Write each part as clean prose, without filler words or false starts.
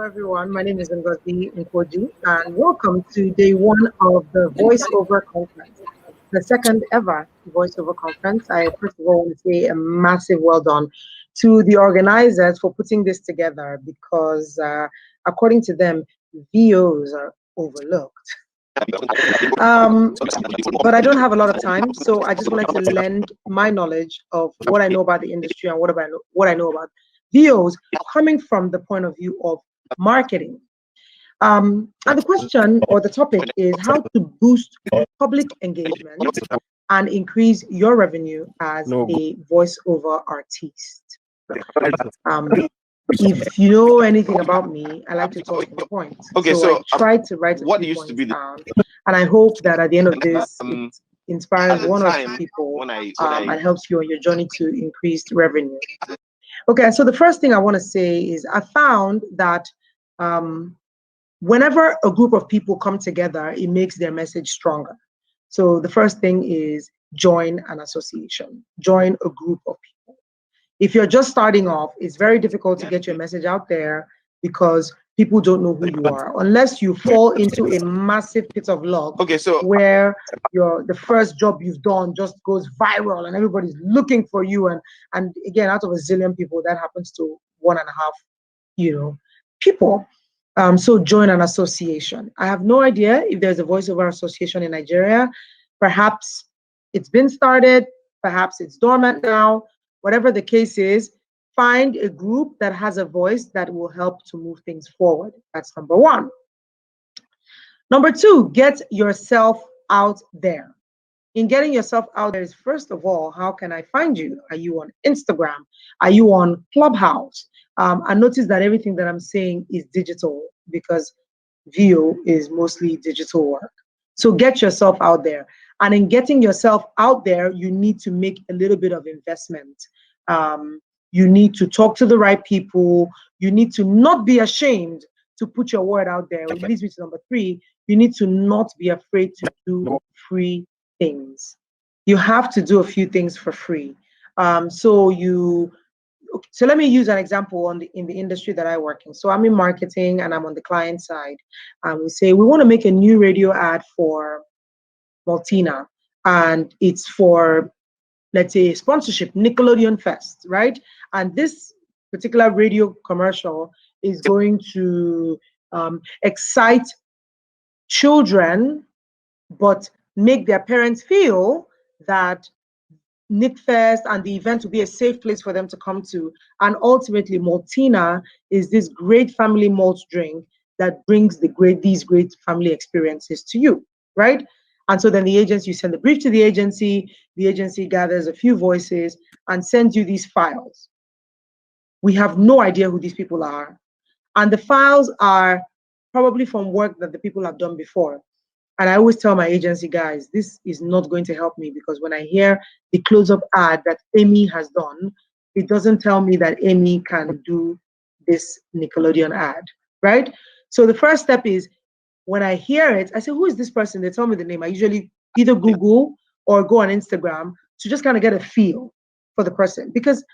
everyone. My name is Ngozi Nkoji, and welcome to day one of the Voiceover Conference, the second ever Voiceover Conference. I first of all want to say a massive well done to the organizers for putting this together because, according to them, VOs are overlooked. But I don't have a lot of time, so I just wanted to lend my knowledge of what I know about the industry and what I know about VOs coming from the point of view of marketing. And the question or the topic is how to boost public engagement and increase your revenue as a voiceover artist. If you know anything about me, I like to talk to the point. Okay, so I tried to write what few used to be points down, and I hope that at the end of this, it inspires one or two people and helps you on your journey to increased revenue. Okay, so the first thing I want to say is I found that whenever a group of people come together, it makes their message stronger. So the first thing is join an association, join a group of people. If you're just starting off, it's very difficult to get your message out there because people don't know who you are, unless you fall into a massive pit of luck. Okay, so where the first job you've done just goes viral and everybody's looking for you, and again, out of a zillion people, that happens to 1.5, people. So join an association. I have no idea if there's a voiceover association in Nigeria. Perhaps it's been started, perhaps it's dormant now. Whatever the case is, find a group that has a voice that will help to move things forward. That's number one. Number two, get yourself out there. In getting yourself out there is, first of all, how can I find you? Are you on Instagram? Are you on Clubhouse? I notice that everything that I'm saying is digital because VO is mostly digital work. So get yourself out there. And in getting yourself out there, you need to make a little bit of investment. You need to talk to the right people. You need to not be ashamed to put your word out there, which leads me to number three. You need to not be afraid to do free things. You have to do a few things for free. So let me use an example in the industry that I work in. So I'm in marketing and I'm on the client side. We say we want to make a new radio ad for Maltina, and it's for, let's say, sponsorship, Nickelodeon Fest, right? And this particular radio commercial is going to excite children, but make their parents feel that Nick Fest and the event will be a safe place for them to come to. And ultimately, Maltina is this great family malt drink that brings these great family experiences to you, right? And so then the agency, you send the brief to the agency gathers a few voices and sends you these files. We have no idea who these people are. And the files are probably from work that the people have done before. And I always tell my agency guys, this is not going to help me because when I hear the close-up ad that Amy has done, it doesn't tell me that Amy can do this Nickelodeon ad, right? So the first step is when I hear it, I say, who is this person? They tell me the name. I usually either Google or go on Instagram to just kind of get a feel for the person because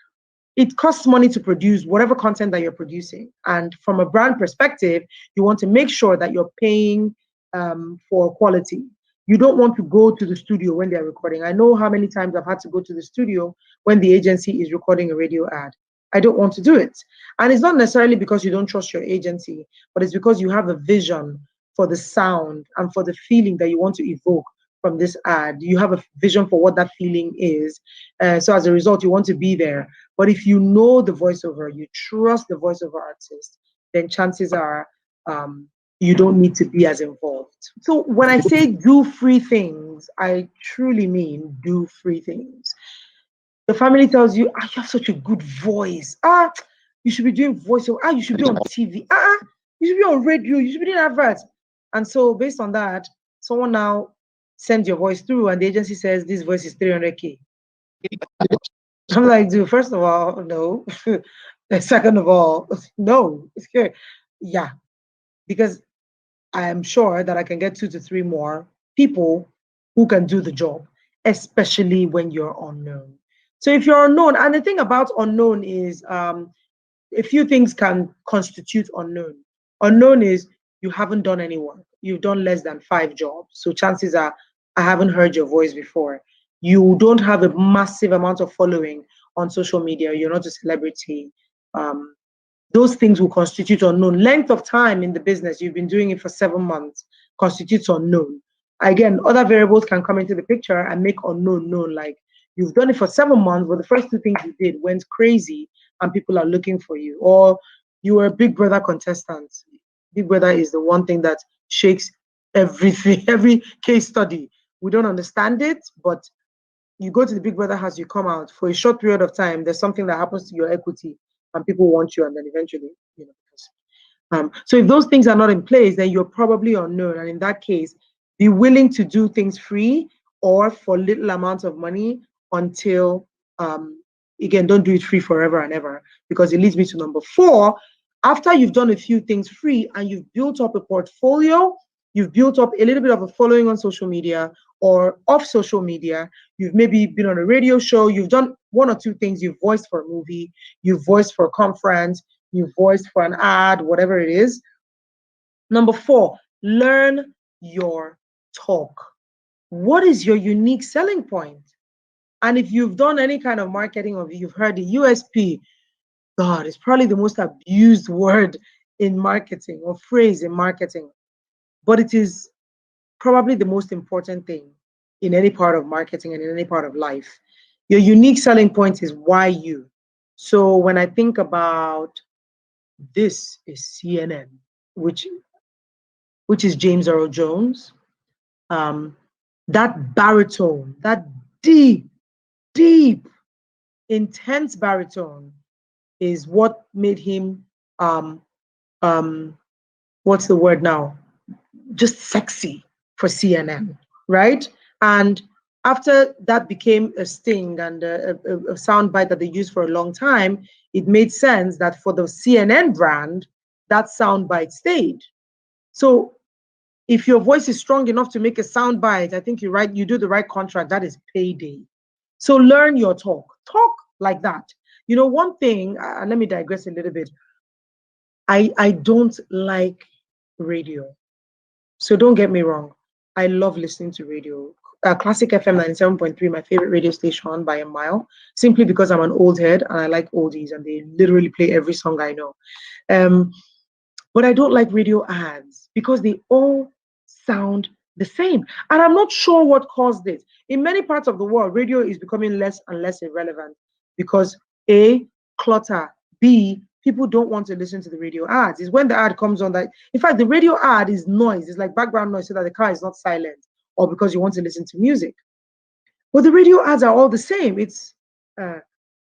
it costs money to produce whatever content that you're producing. And from a brand perspective, you want to make sure that you're paying for quality. You don't want to go to the studio when they're recording. I know how many times I've had to go to the studio when the agency is recording a radio ad. I don't want to do it. And it's not necessarily because you don't trust your agency, but it's because you have a vision for the sound and for the feeling that you want to evoke from this ad. You have a vision for what that feeling is. So as a result, you want to be there. But if you know the voiceover, you trust the voiceover artist, then chances are you don't need to be as involved. So when I say do free things, I truly mean do free things. The family tells you, you have such a good voice. You should be doing voiceover. You should be on TV. You should be on radio. You should be doing adverts. And so based on that, someone now sends your voice through and the agency says, this voice is 300K. I'm like, dude, first of all, no. Second of all, no. Yeah, because I am sure that I can get 2 to 3 more people who can do the job, especially when you're unknown. So if you're unknown, and the thing about unknown is a few things can constitute unknown. Unknown is you haven't done any work. You've done less than 5 jobs. So chances are I haven't heard your voice before. You don't have a massive amount of following on social media. You're not a celebrity. Um, those things will constitute unknown. Length of time in the business, you've been doing it for 7 months, constitutes unknown. Again, other variables can come into the picture and make unknown known. Like you've done it for 7 months, but the first 2 things you did went crazy and people are looking for you. Or you were a Big Brother contestant. Big Brother is the one thing that shakes everything, every case study. We don't understand it, but you go to the Big Brother house, you come out for a short period of time, there's something that happens to your equity and people want you, and then eventually, because so if those things are not in place, then you're probably unknown. And in that case, be willing to do things free or for little amounts of money until, again, don't do it free forever and ever, because it leads me to number 4. After you've done a few things free and you've built up a portfolio, you've built up a little bit of a following on social media or off social media, you've maybe been on a radio show, you've done 1 or 2 things, you've voiced for a movie, you've voiced for a conference, you've voiced for an ad, whatever it is. Number 4, learn your talk. What is your unique selling point? And if you've done any kind of marketing or you've heard the USP, God, it's probably the most abused word in marketing or phrase in marketing, but it is probably the most important thing in any part of marketing and in any part of life. Your unique selling point is why you. So when I think about this is CNN, which is James Earl Jones, that baritone, that deep, deep, intense baritone is what made him what's the word now? Just sexy for CNN, right? And after that became a sting and a soundbite that they used for a long time, it made sense that for the CNN brand, that soundbite stayed. So if your voice is strong enough to make a soundbite, I think you do the right contract, that is payday. So learn your talk. Talk like that. One thing, and let me digress a little bit. I don't like radio. So don't get me wrong. I love listening to radio. Classic FM 97.3, my favorite radio station by a mile, simply because I'm an old head and I like oldies and they literally play every song I know. But I don't like radio ads because they all sound the same. And I'm not sure what caused it. In many parts of the world, radio is becoming less and less irrelevant because A, clutter, B, people don't want to listen to the radio ads. It's when the ad comes on that, in fact, the radio ad is noise. It's like background noise so that the car is not silent or because you want to listen to music. But the radio ads are all the same. It's,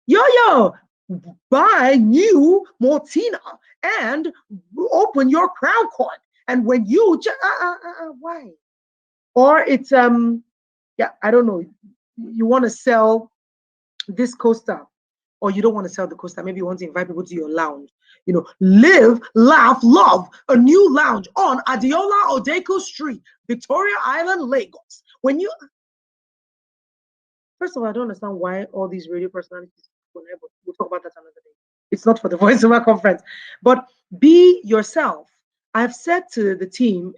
yo, buy new Mortina and open your crown court. And when you, why? Or it's, I don't know. You want to sell this coaster, or you don't want to sell the coaster. Maybe you want to invite people to your lounge. Live, laugh, love, a new lounge on Adiola Odeko Street, Victoria Island, Lagos. First of all, I don't understand why all these radio personalities, but we'll talk about that another day. It's not for the Voiceover Conference, but be yourself. I've said to the team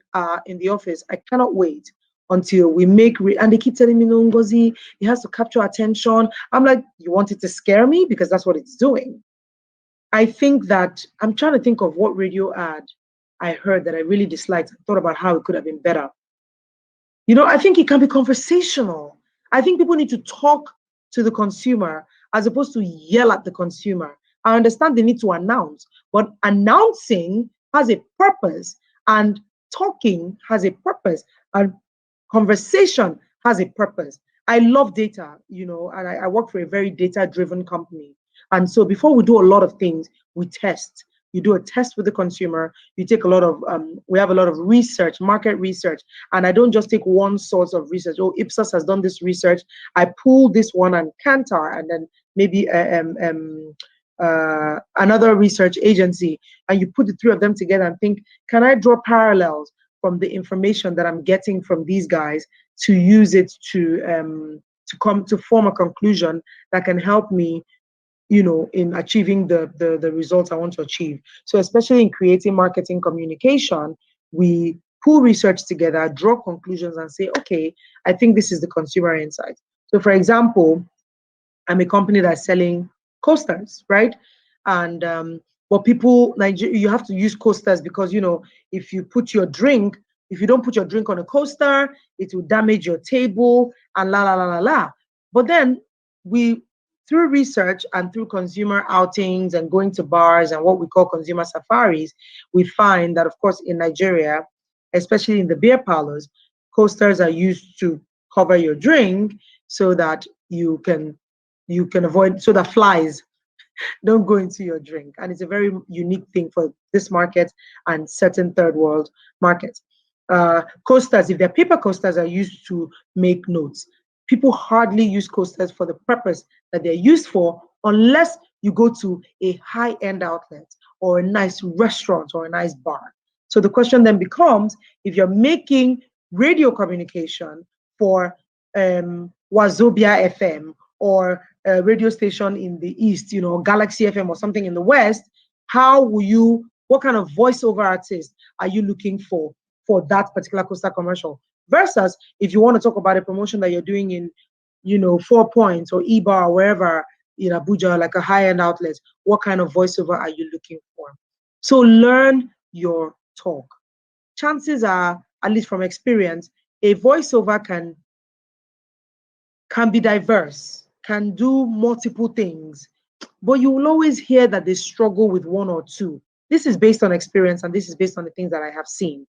in the office, I cannot wait until we make, and they keep telling me, no, Ngozi, it has to capture attention. I'm like, you want it to scare me? Because that's what it's doing. I think that, I'm trying to think of what radio ad I heard that I really disliked. I thought about how it could have been better. I think it can be conversational. I think people need to talk to the consumer as opposed to yell at the consumer. I understand they need to announce, but announcing has a purpose and talking has a purpose and conversation has a purpose. I love data, and I work for a very data-driven company. And so before we do a lot of things, we test. You do a test with the consumer. You take a lot of, we have a lot of research, market research. And I don't just take one source of research. Oh, Ipsos has done this research. I pull this one and Kantar, and then maybe another research agency. And you put the 3 of them together and think, can I draw parallels from the information that I'm getting from these guys to use it to form a conclusion that can help me in achieving the results I want to achieve. So especially in creating marketing communication, we pull research together, draw conclusions, and say, okay, I think this is the consumer insight. So for example, I'm a company that's selling coasters, right? And but people, Nigeria, you have to use coasters because if you put your drink, if you don't put your drink on a coaster, it will damage your table and la la la la la. But then we, through research and through consumer outings and going to bars and what we call consumer safaris, we find that of course in Nigeria, especially in the beer parlors, coasters are used to cover your drink so that you can avoid, so that flies don't go into your drink. And it's a very unique thing for this market and certain third world markets. Coasters, if they're paper coasters, are used to make notes. People hardly use coasters for the purpose that they're used for unless you go to a high-end outlet or a nice restaurant or a nice bar. So the question then becomes, if you're making radio communication for Wazobia FM or a radio station in the East, Galaxy FM or something in the West, what kind of voiceover artist are you looking for that particular coaster commercial? Versus if you want to talk about a promotion that you're doing in, 4 Points or Bar or wherever in Abuja, like a high-end outlet, what kind of voiceover are you looking for? So learn your talk. Chances are, at least from experience, a voiceover can be diverse, can do multiple things, but you will always hear that they struggle with one or two. This is based on experience, and this is based on the things that I have seen.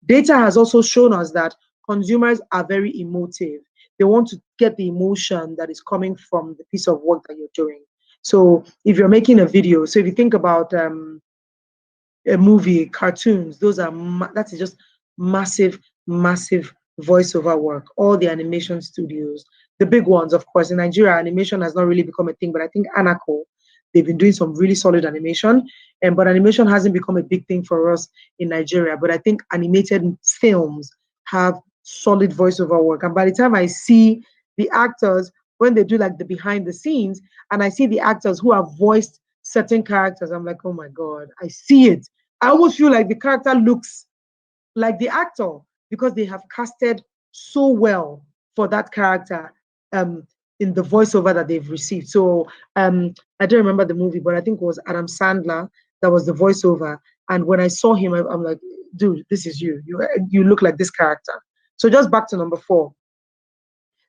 Data has also shown us that consumers are very emotive. They want to get the emotion that is coming from the piece of work that you're doing. So if you're making a video, so if you think about a movie, cartoons, that is just massive, massive voiceover work. All the animation studios, the big ones, of course. In Nigeria, animation has not really become a thing, but I think Anaco, they've been doing some really solid animation, but animation hasn't become a big thing for us in Nigeria. But I think animated films have solid voiceover work. And by the time I see the actors, when they do like the behind the scenes, and I see the actors who have voiced certain characters, I'm like, oh my God, I see it. I almost feel like the character looks like the actor because they have casted so well for that character in the voiceover that they've received. So I don't remember the movie, but I think it was Adam Sandler that was the voiceover. And when I saw him, I'm like, dude, this is you. You look like this character. So just back to number 4,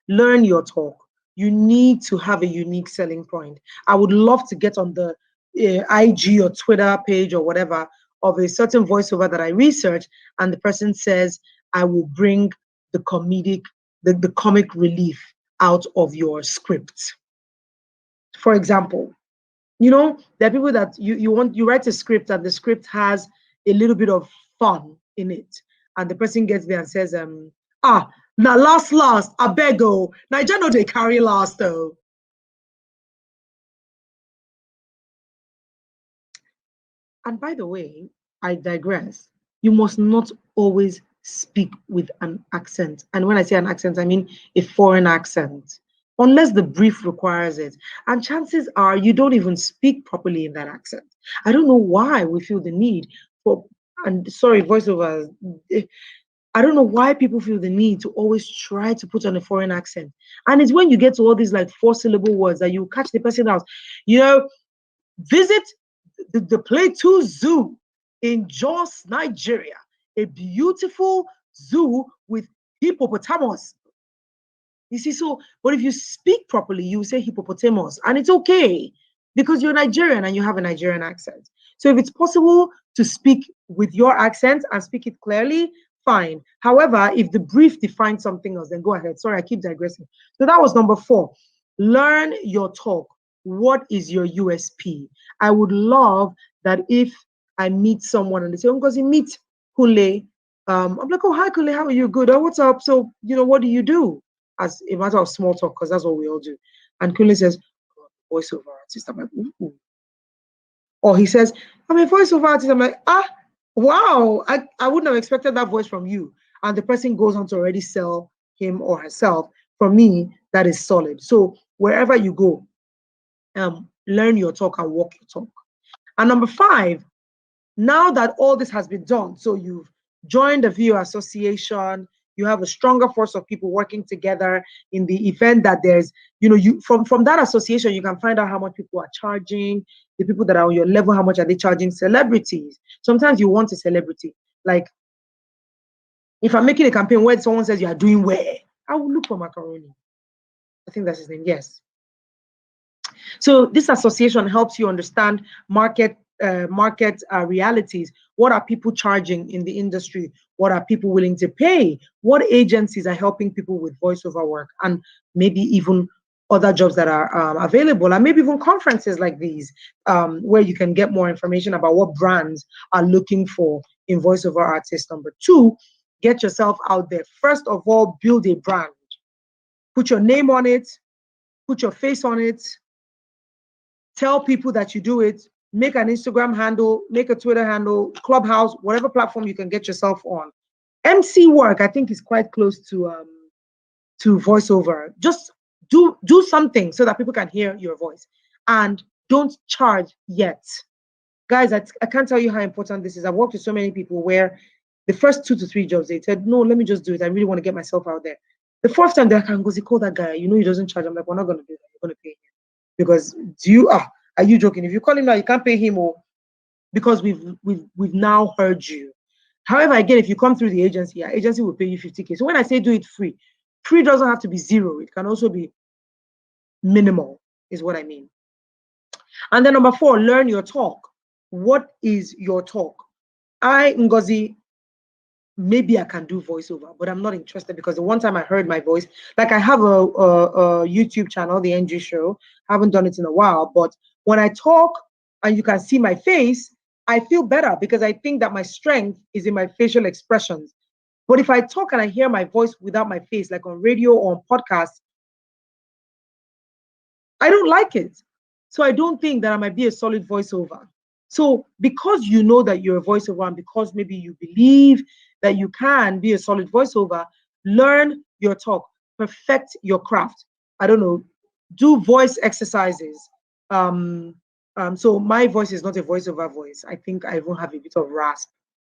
learn your talk. You need to have a unique selling point. I would love to get on the IG or Twitter page or whatever of a certain voiceover that I research, and the person says, I will bring the comic relief out of your script. For example, there are people that you write a script and the script has a little bit of fun in it, and the person gets there and says, now last, I beg oh, Naija no dey carry last though. And by the way, I digress. You must not always speak with an accent. And when I say an accent, I mean a foreign accent, unless the brief requires it. And chances are you don't even speak properly in that accent. I don't know why we feel the need for, and sorry, voiceovers, I don't know why people feel the need to always try to put on a foreign accent. And it's when you get to all these like 4-syllable words that you catch the person out. Visit the Plateau Zoo in Jos, Nigeria, a beautiful zoo with hippopotamus. You see, but if you speak properly, you say hippopotamus, and it's okay because you're Nigerian and you have a Nigerian accent. So if it's possible to speak with your accent and speak it clearly, fine. However, if the brief defines something else, then go ahead. Sorry, I keep digressing. So that was number 4. Learn your talk. What is your USP? I would love that if I meet someone and they say, oh, because you meet Kule, I'm like, oh, hi, Kule, how are you? Good. Oh, what's up? So, what do you do? As a matter of small talk, because that's what we all do. And Kule says, voiceover artist. I'm like, ooh. Or he says, I'm a voiceover artist. I'm like, wow, I wouldn't have expected that voice from you. And the person goes on to already sell him or herself. For me, that is solid. So wherever you go, Learn your talk and walk your talk. And number 5, now that all this has been done, so you've joined the VO association, you have a stronger force of people working together in the event that there's, you from that association, you can find out how much people are charging, the people that are on your level, how much are they charging. Celebrities, sometimes you want a celebrity. Like, if I'm making a campaign where someone says you are doing well, I will look for Macaroni. I think that's his name. Yes. So this association helps you understand market realities. What are people charging in the industry? What are people willing to pay? What agencies are helping people with voiceover work, and maybe even other jobs that are available, and maybe even conferences like these, where you can get more information about what brands are looking for in voiceover artists. Number 2, get yourself out there. First of all, build a brand. Put your name on it. Put your face on it. Tell people that you do it. Make an Instagram handle, make a Twitter handle, Clubhouse, whatever platform you can get yourself on. MC work, I think, is quite close to voiceover. Just do something so that people can hear your voice, and don't charge yet. Guys, I can't tell you how important this is. I've worked with so many people where the first 2 to 3 jobs, they said, no, let me just do it. I really want to get myself out there. The fourth time, they're like, Ngozi, call that guy. He doesn't charge. I'm like, we're not going to do that. You're going to pay him. Because are you joking? If you call him now, you can't pay him, or because we've now heard you. However, again, if you come through the agency, our agency will pay you 50K. So when I say do it free doesn't have to be 0. It can also be minimal, is what I mean. And then number 4, learn your talk. What is your talk? Ngozi, maybe I can do voiceover, but I'm not interested, because the one time I heard my voice, like, I have a YouTube channel, the NG Show. I haven't done it in a while, but when I talk and you can see my face, I feel better, because I think that my strength is in my facial expressions. But if I talk and I hear my voice without my face, like on radio or on podcasts, I don't like it. So I don't think that I might be a solid voiceover. So because you know that you're a voiceover, and because maybe you believe that you can be a solid voiceover, learn your talk, perfect your craft. I don't know, do voice exercises. So my voice is not a voiceover voice. I think I even have a bit of rasp.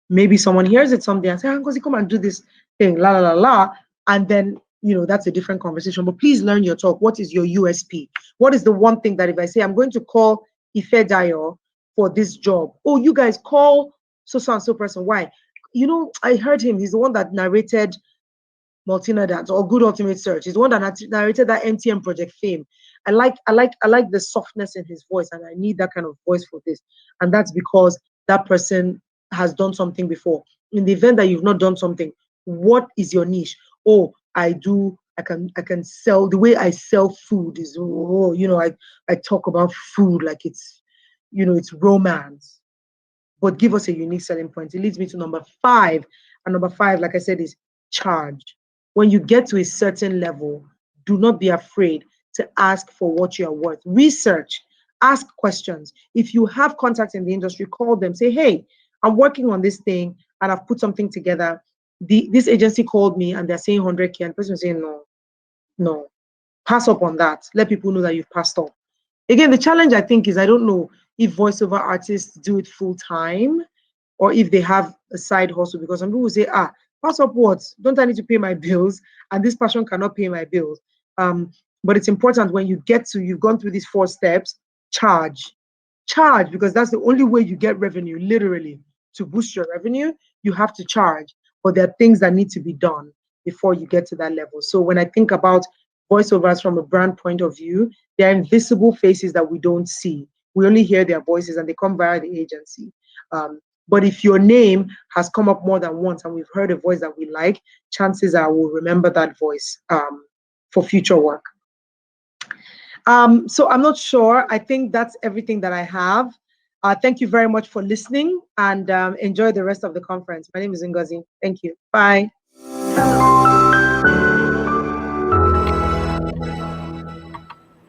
Maybe someone hears it someday and say, Ngozi, come and do this thing, la la la la, and then that's a different conversation. But please learn your talk. What is your USP? What is the one thing that if I say I'm going to call Ifedayo for this job, oh, you guys call so and so person? Why? I heard him. He's the one that narrated Multina Dance or Good Ultimate Search. He's the one that narrated that MTM Project Fame. I like the softness in his voice, and I need that kind of voice for this. And that's because that person has done something before. In the event that you've not done something, what is your niche? Oh, I can sell. The way I sell food is, I talk about food like it's romance. But give us a unique selling point. It leads me to number 5. And number 5, like I said, is charge. When you get to a certain level, do not be afraid to ask for what you are worth. Research, ask questions. If you have contacts in the industry, call them. Say, hey, I'm working on this thing and I've put something together. This agency called me and they're saying 100K, and the person is saying, no. Pass up on that. Let people know that you've passed up. Again, the challenge, I think, is I don't know if voiceover artists do it full time or if they have a side hustle, because some people say, pass up what? Don't I need to pay my bills? And this person cannot pay my bills. But it's important when you've gone through these 4 steps, charge, because that's the only way you get revenue. Literally, to boost your revenue, you have to charge. But there are things that need to be done before you get to that level. So when I think about voiceovers from a brand point of view, they're invisible faces that we don't see. We only hear their voices and they come via the agency. But if your name has come up more than once and we've heard a voice that we like, chances are we'll remember that voice for future work. So I'm not sure. I think that's everything that I have. Thank you very much for listening, and enjoy the rest of the conference. My name is Ngozi. Thank you. Bye.